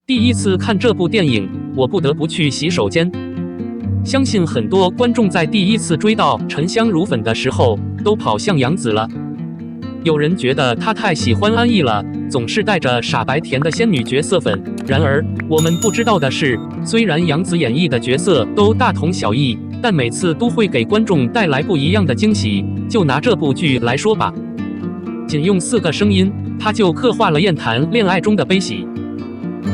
第一次看这部电影，我不得不去洗手间。相信很多观众在第一次追到沉香如粉的时候，都跑向杨紫了。有人觉得她太喜欢安逸了，总是带着傻白甜的仙女角色粉。然而，我们不知道的是，虽然杨紫演绎的角色都大同小异，但每次都会给观众带来不一样的惊喜。就拿这部剧来说吧，仅用4个声音，她就刻画了燕坛恋爱中的悲喜。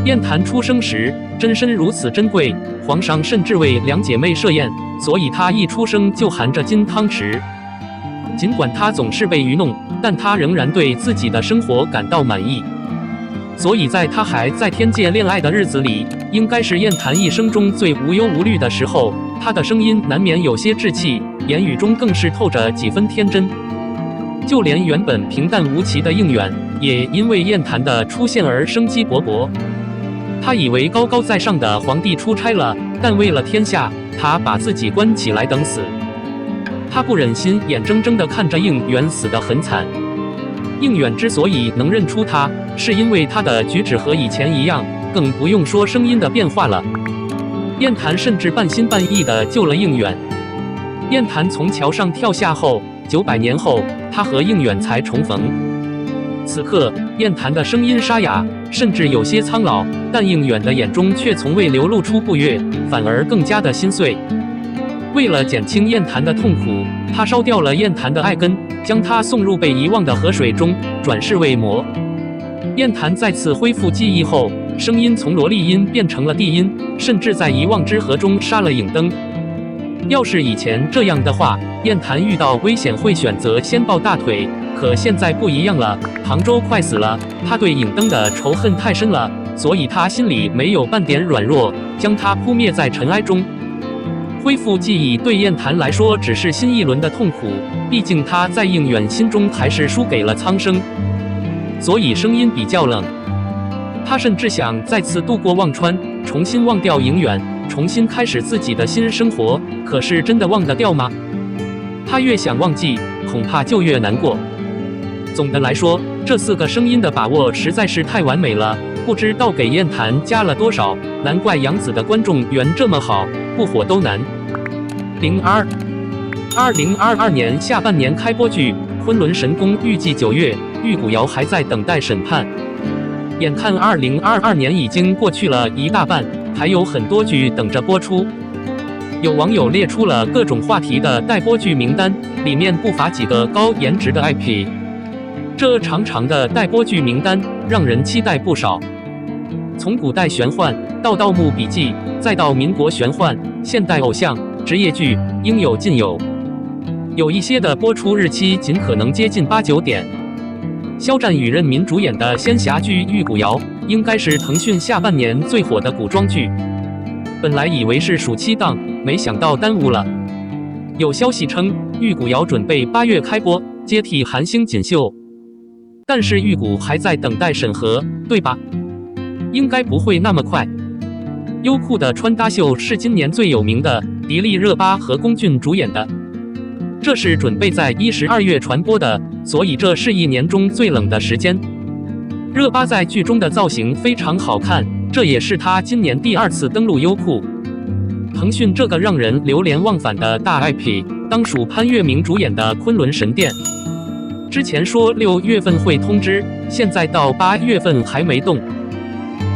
燕坛出生时，真身如此珍贵，皇上甚至为2姐妹设宴，所以她一出生就含着金汤匙。尽管她总是被愚弄，但她仍然对自己的生活感到满意。所以在她还在天界恋爱的日子里，应该是燕坛一生中最无忧无虑的时候。她的声音难免有些稚气，言语中更是透着几分天真。就连原本平淡无奇的应远，也因为燕坛的出现而生机勃勃。他以为高高在上的皇帝出差了，但为了天下，他把自己关起来等死。他不忍心眼睁睁地看着应远死得很惨。应远之所以能认出他，是因为他的举止和以前一样，更不用说声音的变化了。燕坛甚至半心半意地救了应远。燕坛从桥上跳下后，900年后，他和应远才重逢。此刻，燕坛的声音沙哑，甚至有些苍老，但应远的眼中却从未流露出不悦，反而更加的心碎。为了减轻燕坛的痛苦，他烧掉了燕坛的爱根，将他送入被遗忘的河水中，转世为魔。燕坛再次恢复记忆后，声音从萝莉音变成了帝音，甚至在遗忘之河中杀了影灯。要是以前这样的话，燕坛遇到危险会选择先抱大腿，可现在不一样了。唐周快死了，他对影灯的仇恨太深了，所以他心里没有半点软弱，将他扑灭在尘埃中。恢复记忆对燕坛来说只是新一轮的痛苦，毕竟他在应远心中还是输给了苍生，所以声音比较冷。他甚至想再次渡过忘川，重新忘掉应远，重新开始自己的新生活。可是真的忘得掉吗？他越想忘记，恐怕就越难过。总的来说，这4个声音的把握实在是太完美了，不知道给燕坛加了多少，难怪杨紫的观众缘这么好，不火都难。2022年下半年开播剧《昆仑神宫》预计9月，玉骨遥还在等待审判。眼看2022年已经过去了一大半，还有很多剧等着播出。有网友列出了各种话题的待播剧名单，里面不乏几个高颜值的 IP。这长长的待播剧名单让人期待不少。从古代玄幻到盗墓笔记，再到民国玄幻、现代偶像、职业剧，应有尽有。有一些的播出日期尽可能接近8、9点。肖战与任民主演的仙侠剧《玉骨遥》应该是腾讯下半年最火的古装剧。本来以为是暑期档，没想到耽误了。有消息称，《玉骨遥》准备8月开播，接替韩星锦绣。但是玉骨还在等待审核，对吧？应该不会那么快。优酷的穿搭秀是今年最有名的，迪丽热巴和龚俊主演的。这是准备在12月传播的，所以这是1年中最冷的时间。热巴在剧中的造型非常好看，这也是她今年第2次登陆优酷。腾讯这个让人流连忘返的大 IP， 当属潘粤明主演的《昆仑神殿》。之前说6月份会通知，现在到8月份还没动，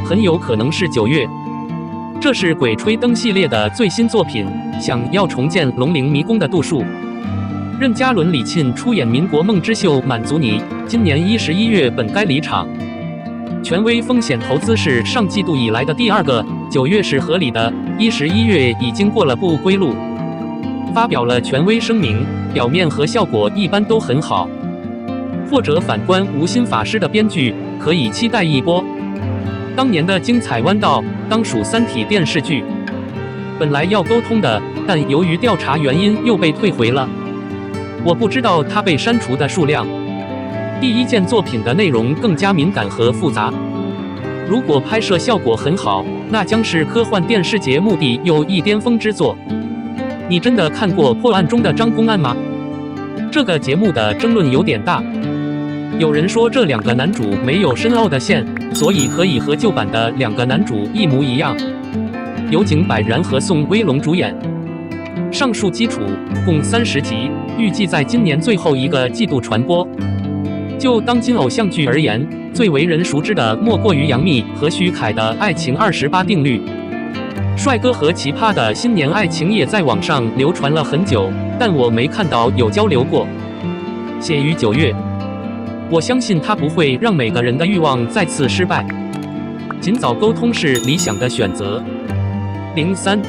很有可能是9月。这是《鬼吹灯》系列的最新作品，想要重建龙陵迷宫的杜数。任嘉伦、李沁出演民国梦之秀《满足你》，今年11月本该离场。权威风险投资是上季度以来的第2个，9月是合理的，11月已经过了不归路。发表了权威声明，表面和效果一般都很好。或者反观无心法师的编剧，可以期待一波。当年的精彩弯道当属三体电视剧，本来要沟通的，但由于调查原因又被退回了。我不知道它被删除的数量。第1件作品的内容更加敏感和复杂，如果拍摄效果很好，那将是科幻电视节目的又一巅峰之作。你真的看过《破案中的张公案》吗？这个节目的争论有点大。有人说这2个男主没有深奥的线，所以可以和旧版的2个男主一模一样，由井柏然和宋威龙主演。上述基础共30集，预计在今年最后1个季度传播。就当今偶像剧而言，最为人熟知的莫过于杨幂和徐凯的爱情28定律。帅哥和奇葩的新年爱情也在网上流传了很久，但我没看到有交流过。写于9月，我相信他不会让每个人的欲望再次失败，尽早沟通是理想的选择。03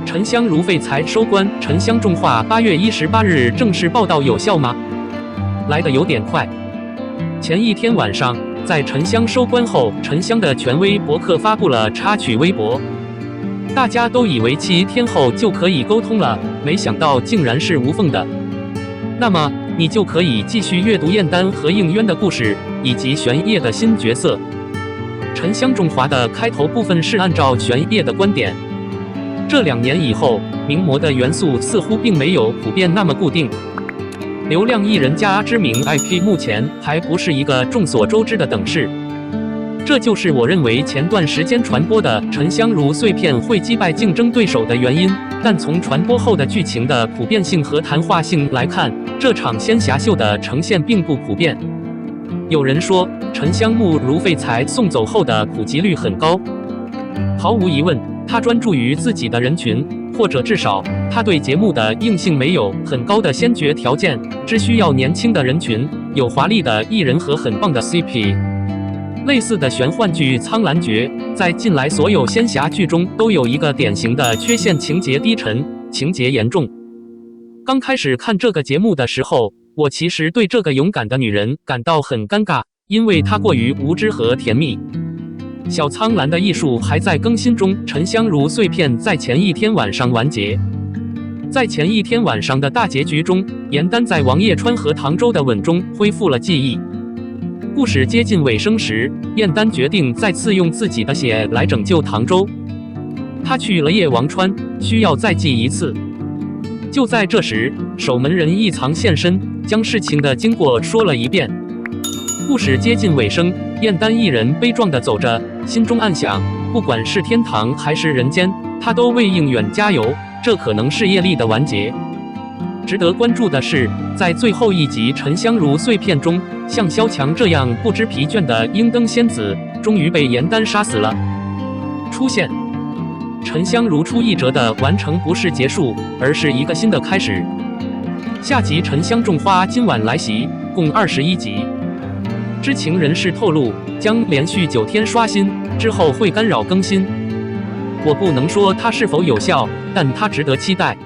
沉香如废材收官，沉香重话8月18日正式报道有效吗？来得有点快。前一天晚上，在沉香收官后，沉香的权威博客发布了插曲微博。大家都以为7天后就可以沟通了，没想到竟然是无缝的。那么，你就可以继续阅读燕丹和应渊的故事，以及玄烨的新角色。沉香重话的开头部分是按照玄烨的观点。这2年以后，名模的元素似乎并没有普遍那么固定。流量艺人加知名 IP 目前还不是一个众所周知的等式。这就是我认为前段时间传播的沉香如碎片会击败竞争对手的原因，但从传播后的剧情的普遍性和谈话性来看，这场仙侠秀的呈现并不普遍。有人说，沉香木如废材送走后的普及率很高，毫无疑问，他专注于自己的人群，或者至少他对节目的硬性没有很高的先决条件，只需要年轻的人群，有华丽的艺人和很棒的 CP。类似的玄幻剧《苍兰诀》在近来所有仙侠剧中都有一个典型的缺陷：情节低沉，情节严重。刚开始看这个节目的时候，我其实对这个勇敢的女人感到很尴尬，因为她过于无知和甜蜜。小苍兰的艺术还在更新中，沉香如碎片在前一天晚上完结。在前一天晚上的大结局中，严丹在王叶川和唐周的吻中恢复了记忆。故事接近尾声时，燕丹决定再次用自己的血来拯救唐周。他去了叶王川，需要再祭一次。就在这时，守门人一藏现身，将事情的经过说了一遍。故事接近尾声，燕丹一人悲壮地走着，心中暗想，不管是天堂还是人间，他都为应远加油，这可能是业力的完结。值得关注的是，在最后一集《沉香如碎片》中，像萧蔷这样不知疲倦的樱灯仙子，终于被严丹杀死了。出现，沉香如出一辙的完成不是结束，而是一个新的开始。下集《沉香重花》今晚来袭，共21集。知情人士透露，将连续9天刷新，之后会干扰更新。我不能说它是否有效，但它值得期待。